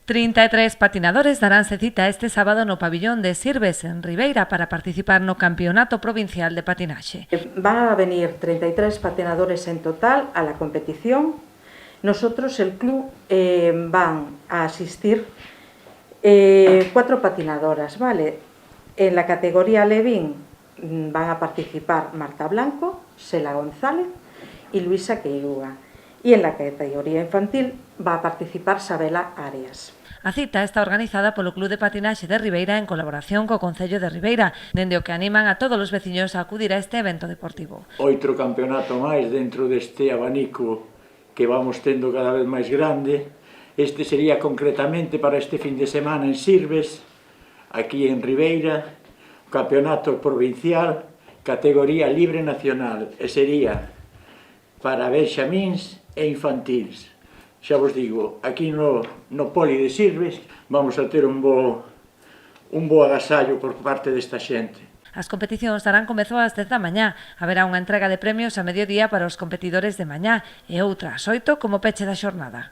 33 patinadores daránse cita este sábado no pabillón de Sirves, en Ribeira, para participar no Campeonato Provincial de Patinaxe. Va a venir 33 patinadores en total a la competición. Nosotros, el club, van a asistir 4 patinadoras, ¿vale? En la categoría Levín van a participar Marta Blanco, Sela González y Luisa Queiruga. Y en la categoría infantil va a participar Sabela Arias. A cita está organizada polo Club de Patinaxe de Ribeira en colaboración co Concello de Ribeira, dende o que animan a todos os veciños a acudir a este evento deportivo. Outro campeonato máis dentro deste abanico que vamos tendo cada vez máis grande. Este sería concretamente para este fin de semana en Sirves, aquí en Ribeira, campeonato provincial, categoría libre nacional, e sería para benxamíns e infantils. Xa vos digo, aquí no Poli de Sirves vamos a ter un bo agasallo por parte desta xente. As competicións darán comezo ás 10 da mañá. Haberá unha entrega de premios a mediodía para os competidores de mañá e outra ás 8 como peche da xornada.